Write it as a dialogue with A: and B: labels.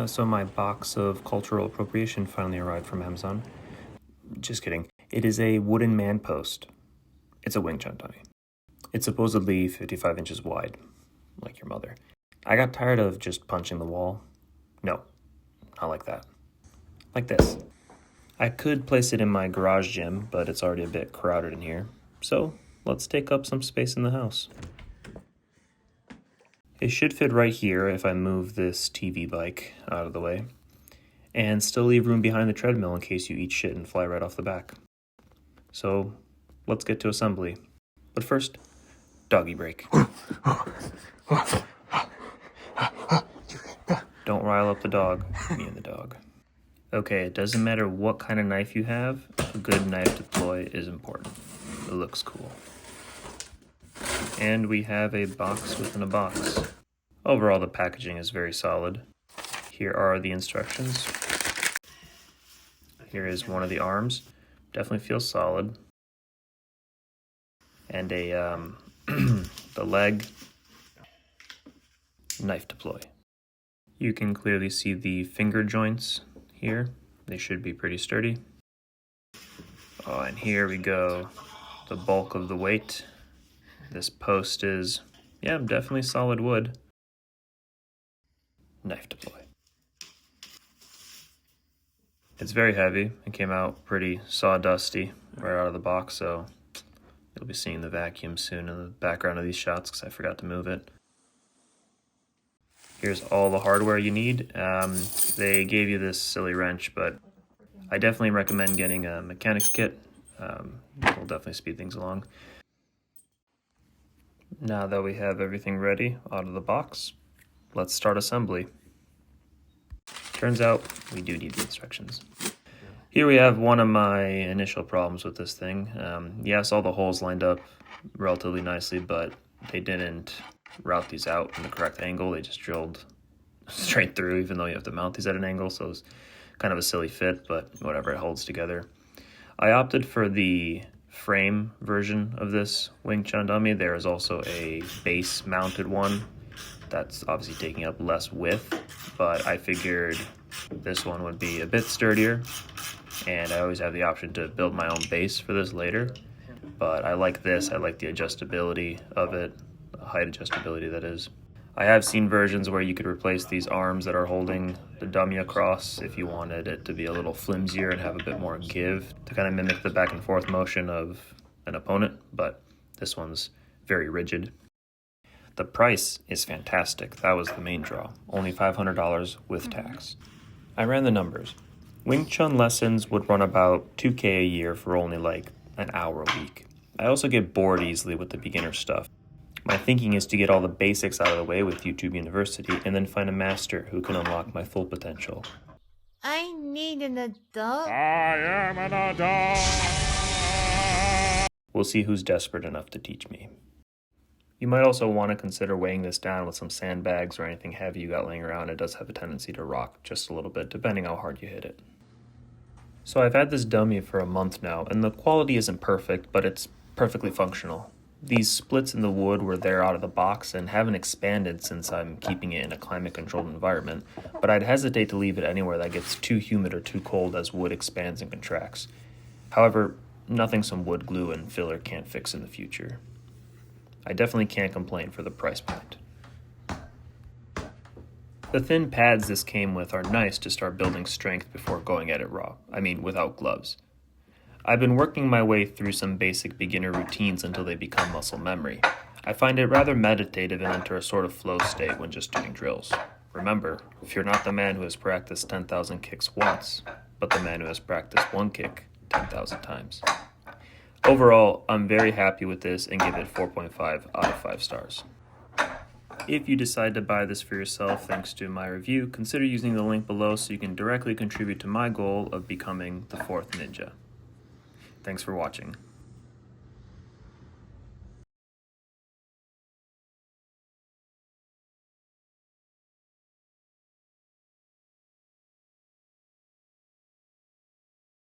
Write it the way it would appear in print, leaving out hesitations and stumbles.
A: So my box of cultural appropriation finally arrived from Amazon. Just kidding. It is a wooden man post. It's a Wing Chung dummy. It's supposedly 55 inches wide, like your mother. I got tired of just punching the wall. No, not like that. Like this. I could place it in my garage gym, but it's already a bit crowded in here. So let's take up some space in the house. It should fit right here if I move this TV bike out of the way, and still leave room behind the treadmill in case you eat shit and fly right off the back. So let's get to assembly. But first, doggy break. Don't rile up the dog, me and the dog. Okay, it doesn't matter what kind of knife you have, a good knife to deploy is important. It looks cool. And we have a box within a box. Overall, the packaging is very solid. Here are the instructions. Here is one of the arms. Definitely feels solid. And a the leg, knife deploy. You can clearly see the finger joints here. They should be pretty sturdy. Oh, and here we go. The bulk of the weight. This post is, yeah, definitely solid wood. Knife deploy. It's very heavy. It came out pretty sawdusty right out of the box, so you'll be seeing the vacuum soon in the background of these shots because I forgot to move it. Here's all the hardware you need. They gave you this silly wrench, but I definitely recommend getting a mechanics kit. It'll definitely speed things along. Now that we have everything ready out of the box, let's start assembly. Turns out we do need the instructions. Here we have one of my initial problems with this thing. Yes, all the holes lined up relatively nicely, but they didn't route these out in the correct angle. They just drilled straight through, even though you have to mount these at an angle, so it's kind of a silly fit, but whatever, it holds together. I opted for the frame version of this Wing Chun dummy. There is also a base mounted one that's obviously taking up less width, but I figured this one would be a bit sturdier, and I always have the option to build my own base for this later. But I like this. I like the adjustability of it, the height adjustability that is. I have seen versions where you could replace these arms that are holding the dummy across if you wanted it to be a little flimsier and have a bit more give to kind of mimic the back and forth motion of an opponent, but this one's very rigid. The price is fantastic. That was the main draw. Only $500 with tax. I ran the numbers. Wing Chun lessons would run about $2K a year for only like an hour a week. I also get bored easily with the beginner stuff. My thinking is to get all the basics out of the way with YouTube University and then find a master who can unlock my full potential.
B: I need an adult.
A: I am an adult! We'll see who's desperate enough to teach me. You might also want to consider weighing this down with some sandbags or anything heavy you got laying around. It does have a tendency to rock just a little bit, depending how hard you hit it. So I've had this dummy for a month now, and the quality isn't perfect, but it's perfectly functional. These splits in the wood were there out of the box and haven't expanded since I'm keeping it in a climate-controlled environment, but I'd hesitate to leave it anywhere that gets too humid or too cold as wood expands and contracts. However, nothing some wood glue and filler can't fix in the future. I definitely can't complain for the price point. The thin pads this came with are nice to start building strength before going at it raw. Without gloves. I've been working my way through some basic beginner routines until they become muscle memory. I find it rather meditative and enter a sort of flow state when just doing drills. Remember, if you're not the man who has practiced 10,000 kicks once, but the man who has practiced one kick 10,000 times. Overall, I'm very happy with this and give it 4.5 out of 5 stars. If you decide to buy this for yourself thanks to my review, consider using the link below so you can directly contribute to my goal of becoming the 4th ninja. Thanks for watching.